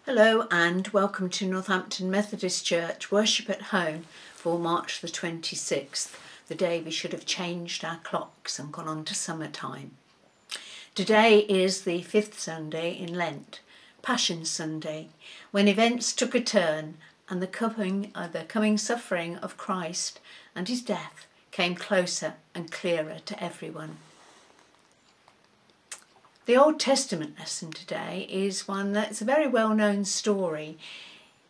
Hello and welcome to Northampton Methodist Church Worship at Home for March the 26th, the day we should have changed our clocks and gone on to summertime. Today is the fifth Sunday in Lent, Passion Sunday, when events took a turn and the coming suffering of Christ and his death came closer and clearer to everyone. The Old Testament lesson today is one that's a very well-known story.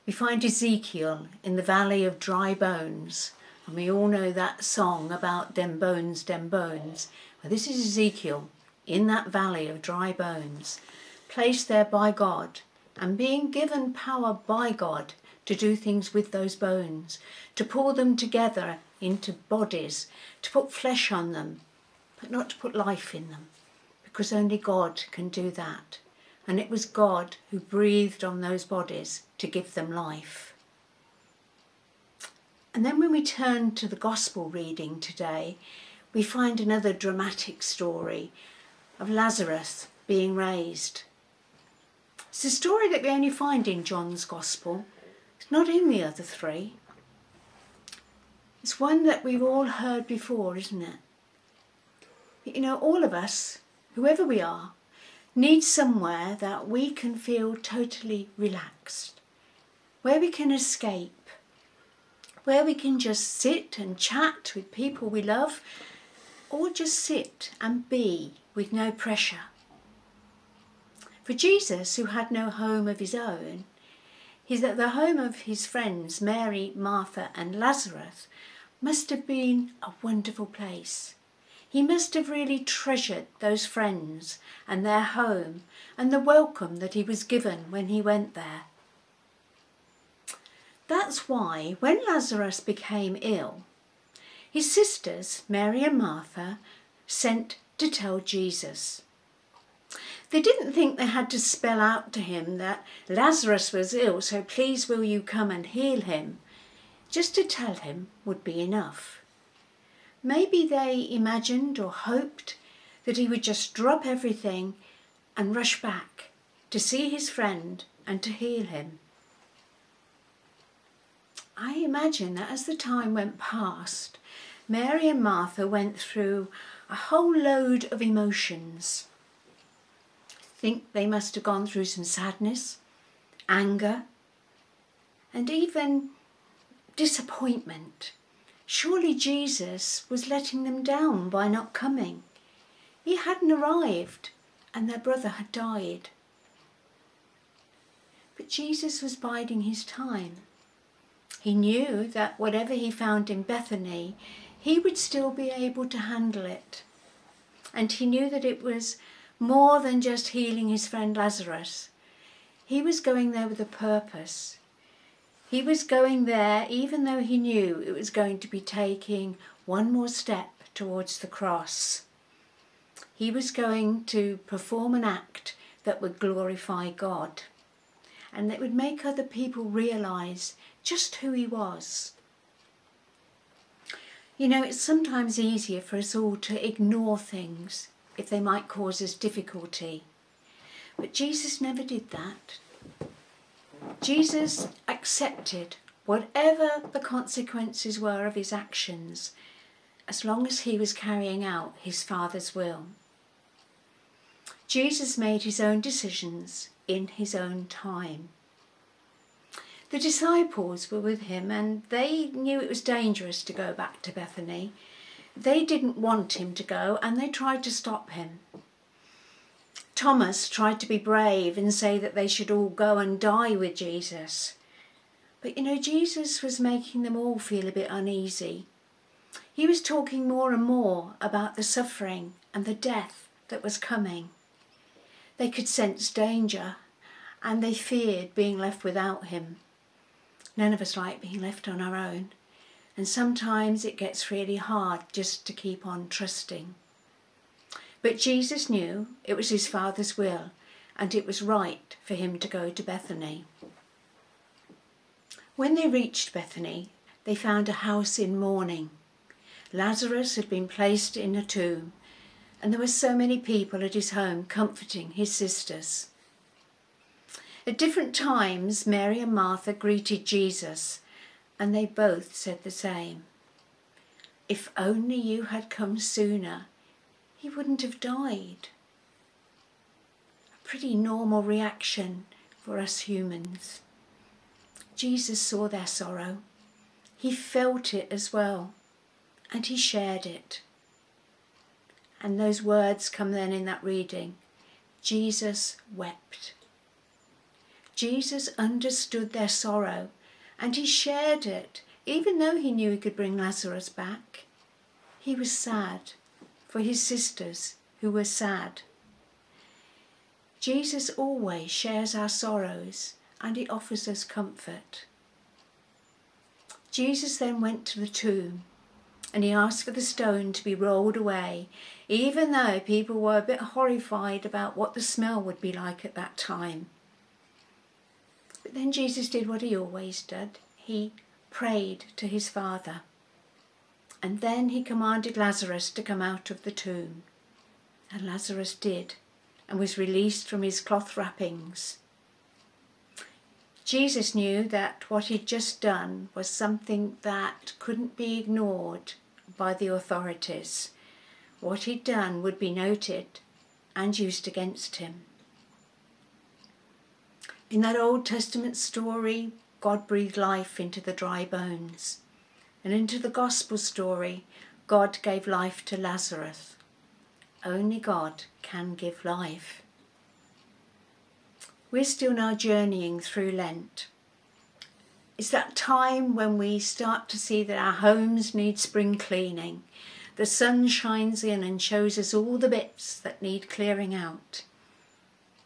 We find Ezekiel in the valley of dry bones, and we all know that song about dem bones, dem bones. Well, this is Ezekiel in that valley of dry bones, placed there by God and being given power by God to do things with those bones, to pull them together into bodies, to put flesh on them, but not to put life in them. Because only God can do that. And it was God who breathed on those bodies to give them life. And then when we turn to the Gospel reading today, we find another dramatic story of Lazarus being raised. It's a story that we only find in John's Gospel. It's not in the other three. It's one that we've all heard before, isn't it? You know, all of us, whoever we are, need somewhere that we can feel totally relaxed, where we can escape, where we can just sit and chat with people we love, or just sit and be with no pressure. For Jesus, who had no home of his own, the home of his friends Mary, Martha and Lazarus must have been a wonderful place. He must have really treasured those friends and their home and the welcome that he was given when he went there. That's why when Lazarus became ill, his sisters, Mary and Martha, sent to tell Jesus. They didn't think they had to spell out to him that Lazarus was ill, so please will you come and heal him. Just to tell him would be enough. Maybe they imagined or hoped that he would just drop everything and rush back to see his friend and to heal him. I imagine that as the time went past, Mary and Martha went through a whole load of emotions. I think they must have gone through some sadness, anger, and even disappointment. Surely Jesus was letting them down by not coming. He hadn't arrived and their brother had died. But Jesus was biding his time. He knew that whatever he found in Bethany, he would still be able to handle it. And he knew that it was more than just healing his friend Lazarus. He was going there with a purpose. He was going there even though he knew it was going to be taking one more step towards the cross. He was going to perform an act that would glorify God and that would make other people realise just who he was. You know, it's sometimes easier for us all to ignore things if they might cause us difficulty. But Jesus never did that. Jesus accepted whatever the consequences were of his actions, as long as he was carrying out his Father's will. Jesus made his own decisions in his own time. The disciples were with him and they knew it was dangerous to go back to Bethany. They didn't want him to go and they tried to stop him. Thomas tried to be brave and say that they should all go and die with Jesus. But you know, Jesus was making them all feel a bit uneasy. He was talking more and more about the suffering and the death that was coming. They could sense danger and they feared being left without him. None of us like being left on our own, and sometimes it gets really hard just to keep on trusting. But Jesus knew it was his Father's will and it was right for him to go to Bethany. When they reached Bethany, they found a house in mourning. Lazarus had been placed in a tomb and there were so many people at his home comforting his sisters. At different times, Mary and Martha greeted Jesus, and they both said the same. If only you had come sooner, he wouldn't have died. A pretty normal reaction for us humans. Jesus saw their sorrow. He felt it as well, and he shared it. And those words come then in that reading. Jesus wept. Jesus understood their sorrow, and he shared it, even though he knew he could bring Lazarus back. He was sad for his sisters who were sad. Jesus always shares our sorrows, and he offers us comfort. Jesus then went to the tomb, and he asked for the stone to be rolled away, even though people were a bit horrified about what the smell would be like at that time. But then Jesus did what he always did. He prayed to his Father. And then he commanded Lazarus to come out of the tomb. And Lazarus did, and was released from his cloth wrappings. Jesus knew that what he'd just done was something that couldn't be ignored by the authorities. What he'd done would be noted and used against him. In that Old Testament story, God breathed life into the dry bones. And into the Gospel story, God gave life to Lazarus. Only God can give life. We're still now journeying through Lent. It's that time when we start to see that our homes need spring cleaning. The sun shines in and shows us all the bits that need clearing out.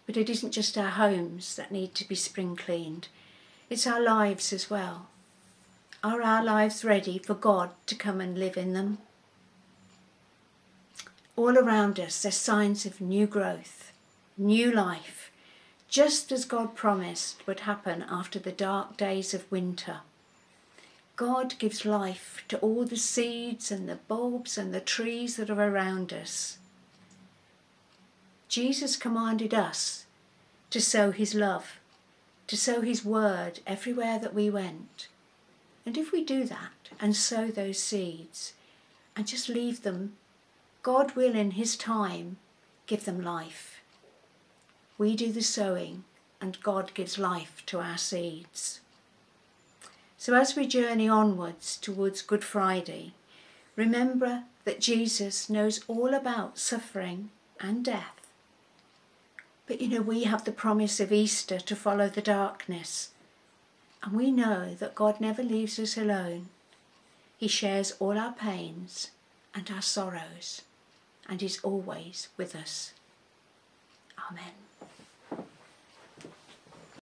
But it isn't just our homes that need to be spring cleaned. It's our lives as well. Are our lives ready for God to come and live in them? All around us there's signs of new growth, new life, just as God promised would happen after the dark days of winter. God gives life to all the seeds and the bulbs and the trees that are around us. Jesus commanded us to sow his love, to sow his word everywhere that we went. And if we do that and sow those seeds and just leave them, God will in his time give them life. We do the sowing and God gives life to our seeds. So as we journey onwards towards Good Friday, remember that Jesus knows all about suffering and death. But we have the promise of Easter to follow the darkness. And we know that God never leaves us alone. He shares all our pains and our sorrows and is always with us. Amen.